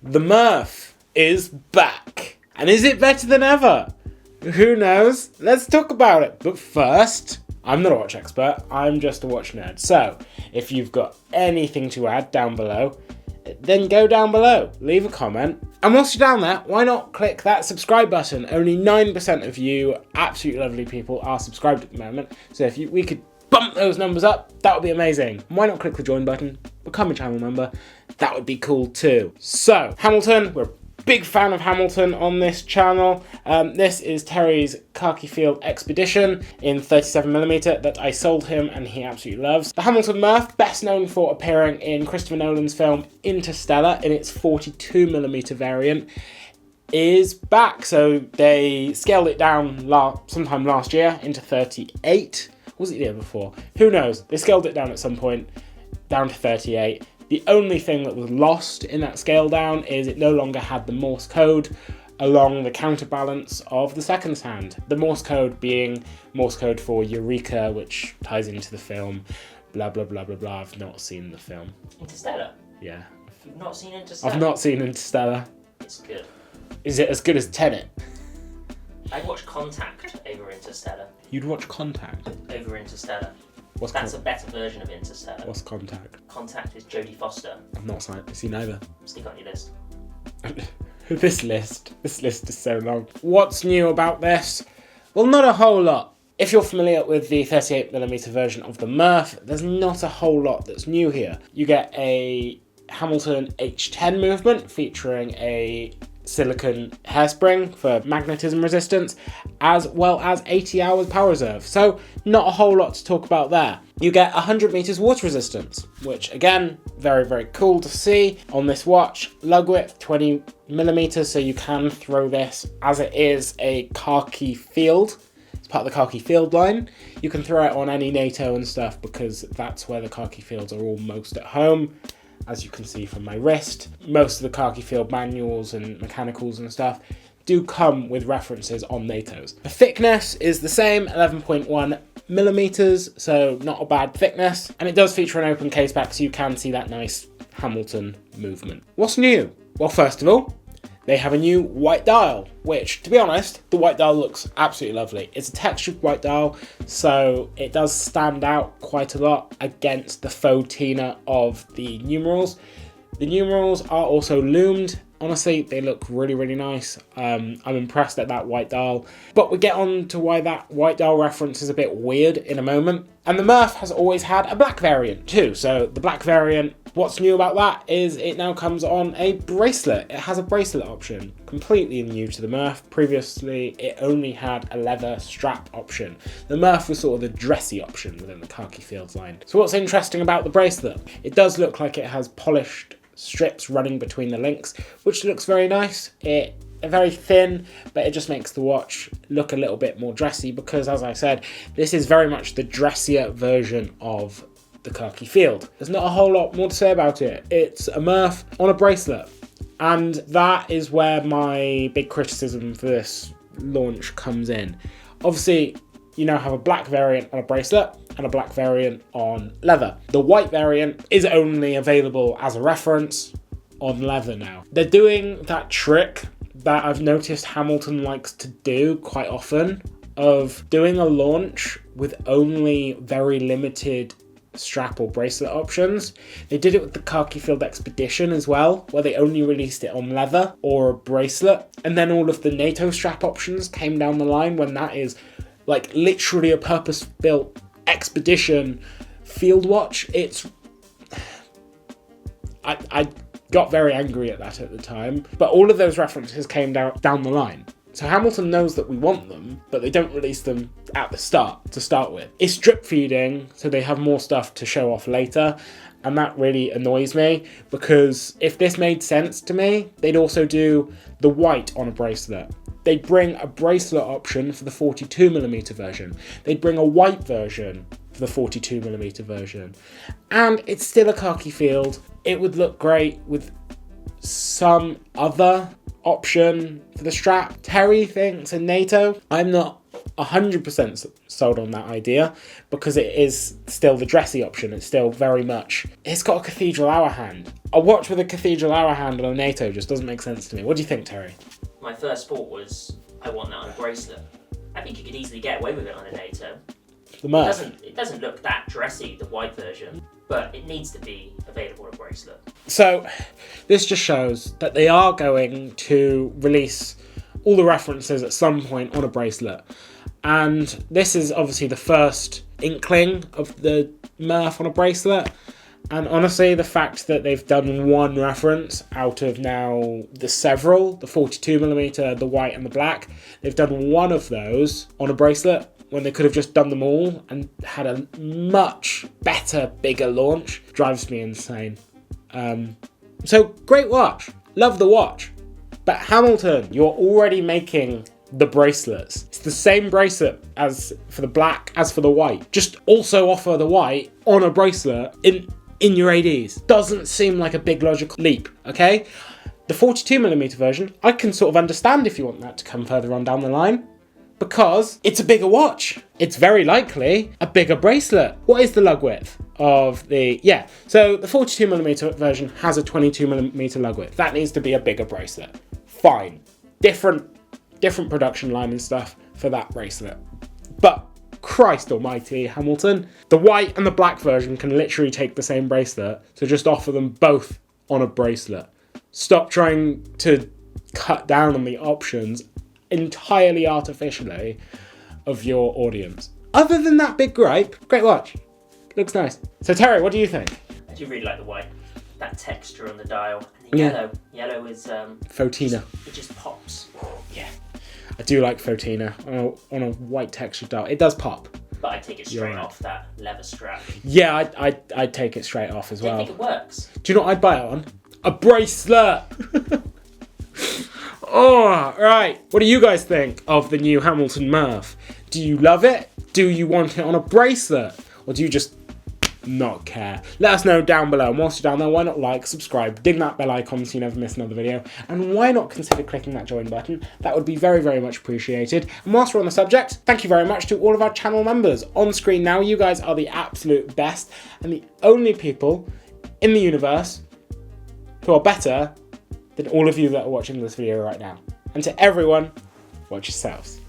The Murph is back. And is it better than ever? Who knows? Let's talk about it. But first, I'm not a watch expert, I'm just a watch nerd. So, if you've got anything to add down below, then go down below, leave a comment. And whilst you're down there, why not click that subscribe button? Only 9% of you absolutely lovely people are subscribed at the moment. So if we could bump those numbers up, that would be amazing. Why not click the join button, become a channel member? That would be cool too. So, Hamilton, we're a big fan of Hamilton on this channel. This is Terry's Khaki Field Expedition in 37mm that I sold him and he absolutely loves. The Hamilton Murph, best known for appearing in Christopher Nolan's film Interstellar in its 42mm variant, is back. So they scaled it down sometime last year into 38. Was it the year before? Who knows? They scaled it down at some point, down to 38. The only thing that was lost in that scale down is it no longer had the Morse code along the counterbalance of the seconds hand. The Morse code being Morse code for Eureka, which ties into the film, blah, blah, blah, blah, blah. I've not seen the film. Interstellar? Yeah. You've not seen Interstellar? I've not seen Interstellar. It's good. Is it as good as Tenet? I'd watch Contact over Interstellar. You'd watch Contact? Over Interstellar. That's a better version of Interstellar. What's Contact? Contact is Jodie Foster. I've not seen either. Stick on your list. This list is so long. What's new about this? Well, not a whole lot. If you're familiar with the 38mm version of the Murph, there's not a whole lot that's new here. You get a Hamilton H10 movement featuring a silicone hairspring for magnetism resistance, as well as 80 hours power reserve. So not a whole lot to talk about there. You get 100 meters water resistance, which again, very, very cool to see on this watch. Lug width 20mm, so you can throw this as it is a khaki field. It's part of the khaki field line. You can throw it on any NATO and stuff because that's where the khaki fields are all most at home. As you can see from my wrist, most of the khaki field manuals and mechanicals and stuff do come with references on NATO's. The thickness is the same, 11.1mm, so not a bad thickness. And it does feature an open case back, so you can see that nice Hamilton movement. What's new? Well, first of all, they have a new white dial, which, to be honest, the white dial looks absolutely lovely. It's a textured white dial, so it does stand out quite a lot against the faux tina of the numerals. The numerals are also loomed. Honestly, they look really, really nice. I'm impressed at that white dial. But we get on to why that white dial reference is a bit weird in a moment. And the Murph has always had a black variant too. So the black variant, what's new about that is it now comes on a bracelet. It has a bracelet option, completely new to the Murph. Previously, it only had a leather strap option. The Murph was sort of the dressy option within the Khaki Fields line. So what's interesting about the bracelet? It does look like it has polished strips running between the links, which looks very nice. They're very thin, but it just makes the watch look a little bit more dressy because, as I said, this is very much the dressier version of the Khaki Field. There's not a whole lot more to say about it. It's a Murph on a bracelet, and that is where my big criticism for this launch comes in. Obviously, you now have a black variant on a bracelet and a black variant on leather. The white variant is only available as a reference on leather now. They're doing that trick that I've noticed Hamilton likes to do quite often, of doing a launch with only very limited strap or bracelet options. They did it with the Khaki Field Expedition as well, where they only released it on leather or a bracelet, and then all of the NATO strap options came down the line when that is like literally a purpose-built expedition field watch. I got very angry at that at the time, but all of those references came down the line. So Hamilton knows that we want them, but they don't release them at the start to start with. It's drip feeding, so they have more stuff to show off later, and that really annoys me, because if this made sense to me, they'd also do the white on a bracelet. They'd bring a bracelet option for the 42mm version. They'd bring a white version for the 42mm version. And it's still a khaki field. It would look great with some other option for the strap. Terry thinks a NATO. I'm not 100% sold on that idea because it is still the dressy option. It's still very much, it's got a cathedral hour hand. A watch with a cathedral hour hand on a NATO just doesn't make sense to me. What do you think, Terry? My first thought was, I want that on a bracelet. I think you could easily get away with it on a NATO. The Murph. It doesn't look that dressy, the white version, but it needs to be available on a bracelet. So this just shows that they are going to release all the references at some point on a bracelet. And this is obviously the first inkling of the Murph on a bracelet. And honestly, the fact that they've done one reference out of now the several, the 42mm, the white and the black, they've done one of those on a bracelet when they could have just done them all and had a much better, bigger launch, drives me insane. So great watch, love the watch. But Hamilton, you're already making the bracelets. It's the same bracelet as for the black as for the white. Just also offer the white on a bracelet in your ADs. Doesn't seem like a big logical leap, okay? The 42mm version, I can sort of understand if you want that to come further on down the line, because it's a bigger watch. It's very likely a bigger bracelet. What is the lug width of the... Yeah, so the 42mm version has a 22mm lug width. That needs to be a bigger bracelet. Fine. Different production line and stuff for that bracelet. But Christ almighty, Hamilton. The white and the black version can literally take the same bracelet, so just offer them both on a bracelet. Stop trying to cut down on the options entirely artificially of your audience. Other than that big gripe, great watch. Looks nice. So Terry, what do you think? I do really like the white. That texture on the dial. And the yellow. Yellow is... Photina. It just pops. Yeah. I do like Photina on a white textured dial. It does pop. But I take it straight off that leather strap. Yeah, I'd take it straight off as well. I think it works. Do you know what I'd buy it on? A bracelet! Oh, right. What do you guys think of the new Hamilton Murph? Do you love it? Do you want it on a bracelet? Or do you just not care? Let us know down below. And whilst you're down there, why not like, subscribe, ding that bell icon so you never miss another video. And why not consider clicking that join button? That would be very, very much appreciated. And whilst we're on the subject, thank you very much to all of our channel members. On screen now, you guys are the absolute best and the only people in the universe who are better than all of you that are watching this video right now. And to everyone, watch yourselves.